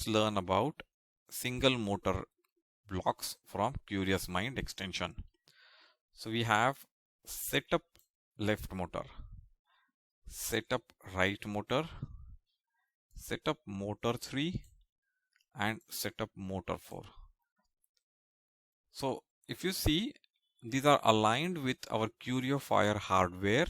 let's learn about single motor blocks from Curious Mind extension. So we have setup left motor, setup right motor, setup motor 3 and setup motor 4. So if you see, these are aligned with our CurioFire hardware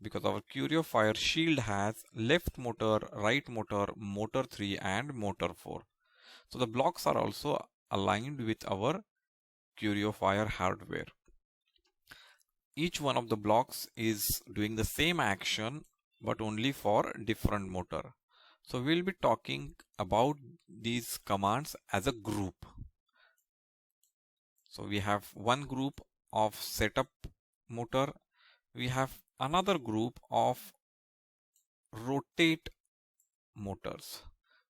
because our CurioFire shield has left motor, right motor, motor 3 and motor 4. So the blocks are also aligned with our CurioFire hardware. Each one of the blocks is doing the same action but only for different motor. So we'll be talking about these commands as a group. So we have one group of setup motor, we have another group of rotate motors.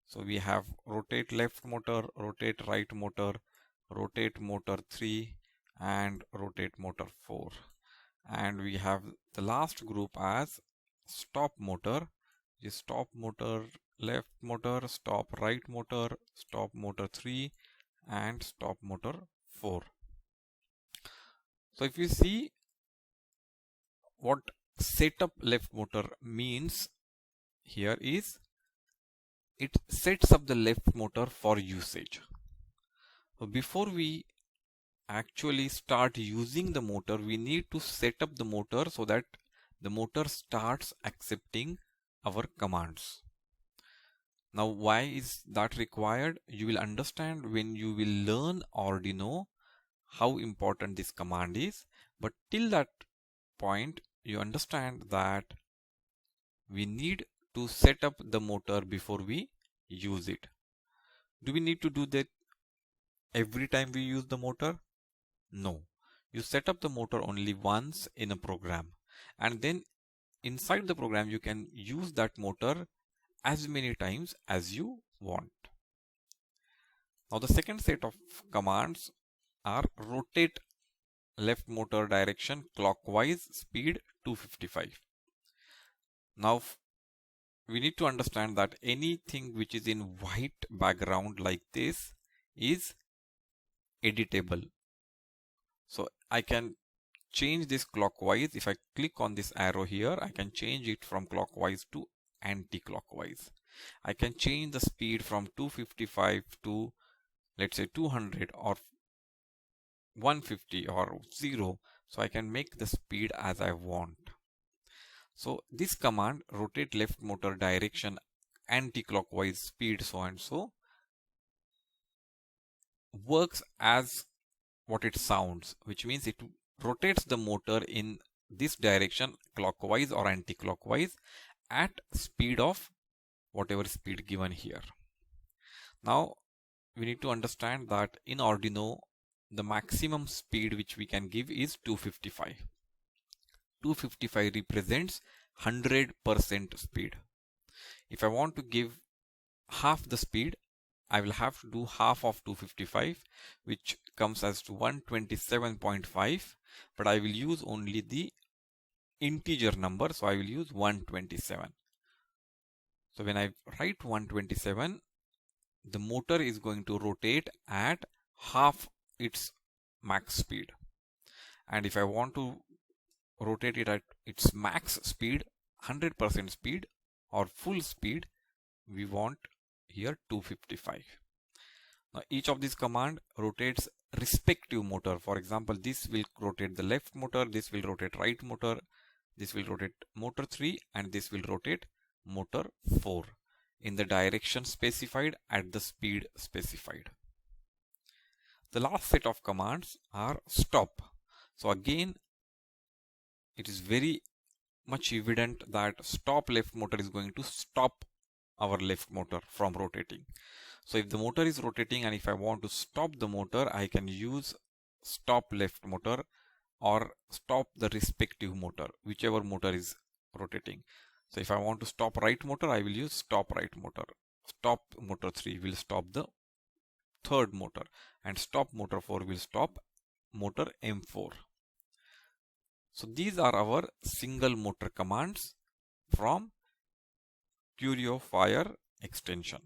So we have rotate left motor, rotate right motor, rotate motor 3 and rotate motor 4. And we have the last group as stop motor, is stop motor left motor, stop right motor, stop motor 3 and stop motor 4. So if you see what setup left motor means here is it sets up the left motor for usage. So before we actually start using the motor, we need to set up the motor so that the motor starts accepting our commands. Now why is that required? You will understand when you will learn Arduino how important this command is, but till that point you understand that we need to set up the motor before we use it. Do we need to do that every time we use the motor? No. You set up the motor only once in a program, and then inside the program you can use that motor as many times as you want. Now the second set of commands are rotate left motor direction clockwise, speed 255. Now we need to understand that anything which is in white background like this is editable. So I can change this clockwise. If I click on this arrow here, I can change it from clockwise to anti-clockwise. I can change the speed from 255 to let's say 200 or 150 or 0. So I can make the speed as I want. So this command rotate left motor direction anti-clockwise speed so and so works as what it sounds, which means it rotates the motor in this direction clockwise or anti-clockwise at speed of whatever speed given here. Now we need to understand that in Arduino the maximum speed which we can give is 255. 255 represents 100% speed. If I want to give half the speed, I will have to do half of 255, which comes as to 127.5, but I will use only the integer number, so I will use 127. So when I write 127, the motor is going to rotate at half its max speed. And if I want to rotate it at its max speed, 100% speed or full speed, we want here 255. Now each of these command rotates respective motor. For example, this will rotate the left motor, this will rotate right motor, this will rotate motor 3 and this will rotate motor 4 in the direction specified at the speed specified. The last set of commands are stop. So again, it is very much evident that stop left motor is going to stop our left motor from rotating. So if the motor is rotating and if I want to stop the motor, I can use stop left motor or stop the respective motor, whichever motor is rotating. So if I want to stop right motor, I will use stop right motor. Stop motor 3 will stop the third motor and stop motor 4 will stop motor M4. So these are our single motor commands from CurioFire extension.